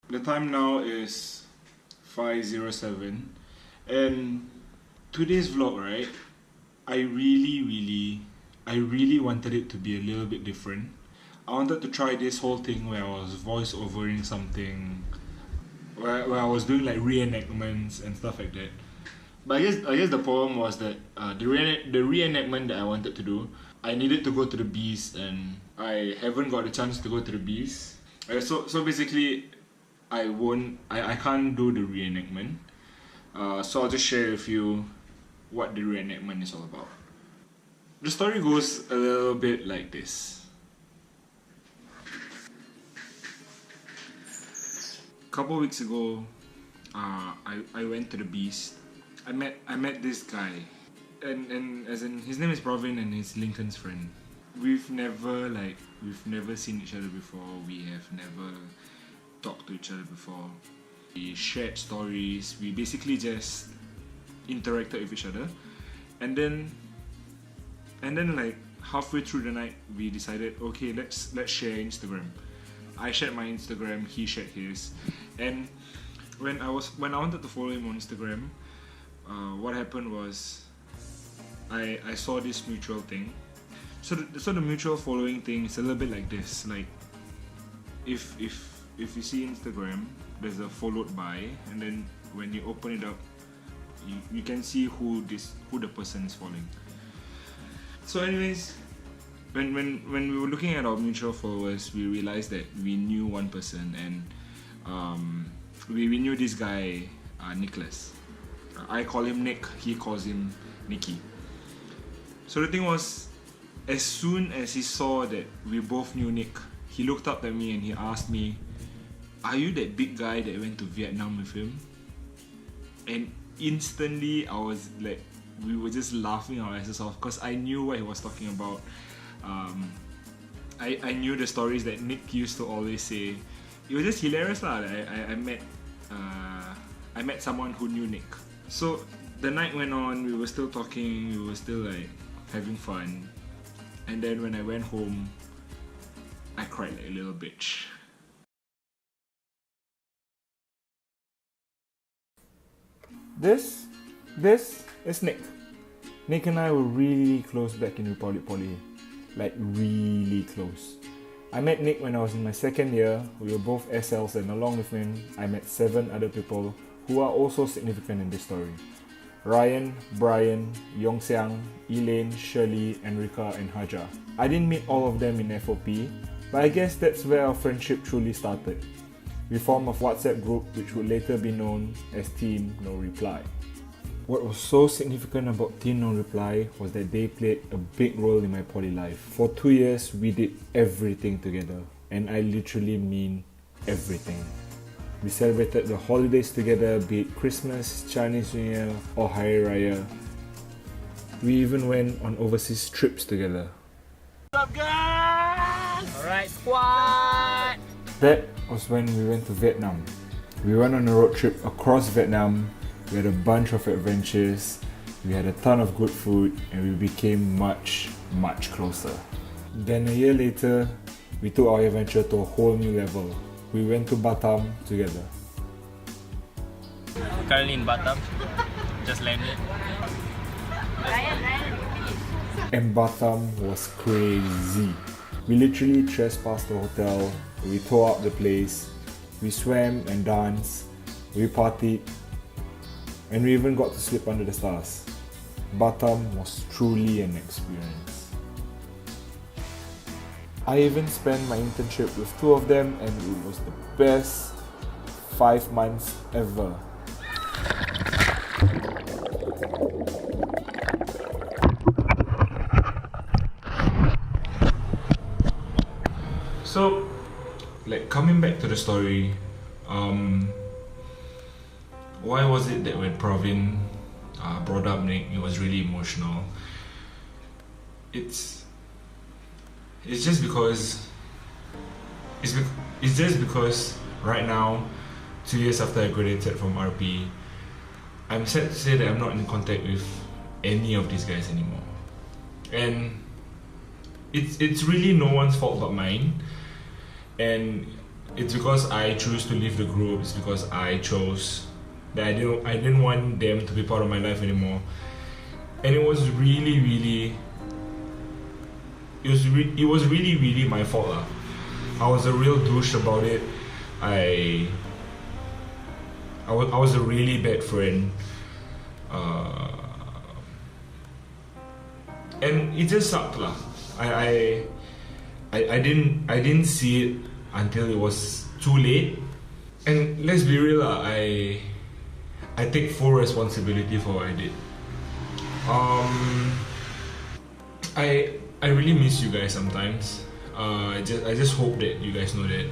The time now is 5:07, and today's vlog, right? I really wanted it to be a little bit different. I wanted to try this whole thing where I was voice overing something, where I was doing like reenactments and stuff like that. But I guess the problem was that the reenactment that I wanted to do, I needed to go to the bees, and I haven't got the chance to go to the bees. So basically, I can't do the reenactment. So I'll just share with you what the reenactment is all about. The story goes a little bit like this. A couple weeks ago, I went to the beast. I met this guy, and as in his name is Pravin, and he's Lincoln's friend. We've never seen each other before. We have never talked to each other before. We shared stories. We basically just interacted with each other, and then like halfway through the night, we decided, okay, let's share Instagram. I shared my Instagram, he shared his, and when I wanted to follow him on Instagram, what happened was I saw this mutual thing. So the mutual following thing is a little bit like this. Like if you see Instagram, there's a followed by, and then when you open it up, you can see who the person is following. So anyways, when we were looking at our mutual followers, we realized that we knew one person, and we knew this guy, Nicholas. I call him Nick, he calls him Nicky. So the thing was, as soon as he saw that we both knew Nick, he looked up at me and he asked me, "Are you that big guy that went to Vietnam with him?" And instantly I was like, we were just laughing our asses off, because I knew what he was talking about. I knew the stories that Nick used to always say. It was just hilarious lah. I met someone who knew Nick. So the night went on, we were still talking, we were still like having fun. And then when I went home, I cried like a little bitch. This is Nick. Nick and I were really close back in Republic Poly. Like really close. I met Nick when I was in my second year. We were both SLs, and along with him, I met 7 other people who are also significant in this story. Ryan, Brian, Yongxiang, Elaine, Shirley, Enrica, and Haja. I didn't meet all of them in FOP, but I guess that's where our friendship truly started. We formed a WhatsApp group which would later be known as Team No Reply. What was so significant about Team No Reply was that they played a big role in my poly life. For 2 years, we did everything together, and I literally mean everything. We celebrated the holidays together, be it Christmas, Chinese New Year, or Hari Raya. We even went on overseas trips together. What's up, guys? Alright, squad! That was when we went to Vietnam. We went on a road trip across Vietnam. We had a bunch of adventures, we had a ton of good food, and we became much closer. Then a year later, we took our adventure to a whole new level. We went to Batam together. Currently in Batam, just landed. And Batam was crazy. We literally trespassed the hotel, we tore up the place, we swam and danced, we partied, and we even got to sleep under the stars. Batam was truly an experience. I even spent my internship with 2 of them, and it was the best 5 months ever. So, like coming back to the story, why was it that when Pravin brought up Nick, it was really emotional? It's just because right now, 2 years after I graduated from RP, I'm sad to say that I'm not in contact with any of these guys anymore. And it's really no one's fault but mine. And it's because I choose to leave the group. It's because I chose that I didn't want them to be part of my life anymore. And it was really my fault lah. I was a real douche about it. I was a really bad friend, and it just sucked lah. I didn't see it until it was too late. And let's be real lah, I take full responsibility for what I did. I really miss you guys sometimes. I just hope that you guys know that.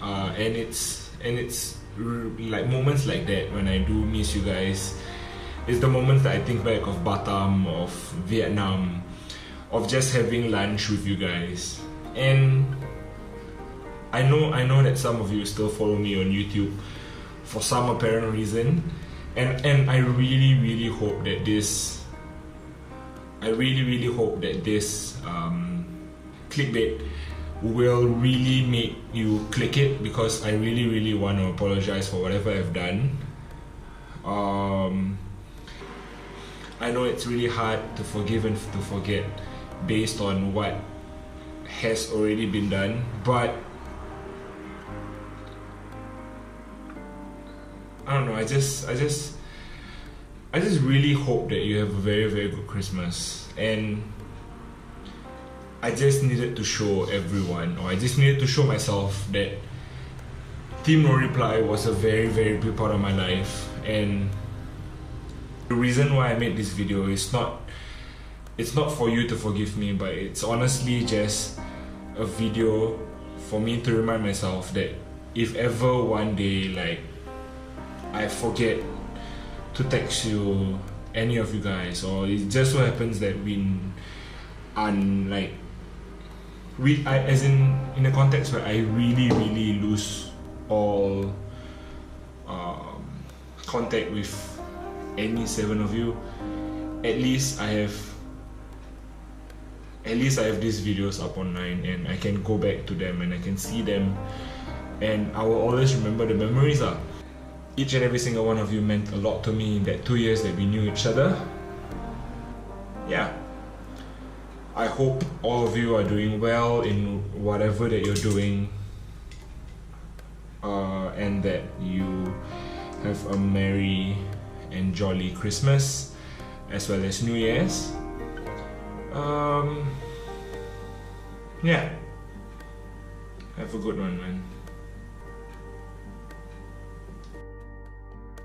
And it's like moments like that when I do miss you guys. It's the moments that I think back of Batam, of Vietnam, of just having lunch with you guys. And I know that some of you still follow me on YouTube for some apparent reason, and I really hope that this clickbait will really make you click it, because I really want to apologize for whatever I've done. I know it's really hard to forgive and to forget based on what has already been done, but I don't know, I just really hope that you have a very good Christmas. And I just needed to show everyone, or I just needed to show myself, that Team No Reply was a very big part of my life. And the reason why I made this video is it's not for you to forgive me, but it's honestly just a video for me to remind myself that if ever one day like I forget to text you, any of you guys, or it just so happens that as in a context where I really lose all contact with any 7 of you, at least I have these videos up online, and I can go back to them and I can see them, and I will always remember the memories lah. Each and every single one of you meant a lot to me in that 2 years that we knew each other. Yeah. I hope all of you are doing well in whatever that you're doing, and that you have a merry and jolly Christmas as well as New Year's. Yeah. Have a good one, man.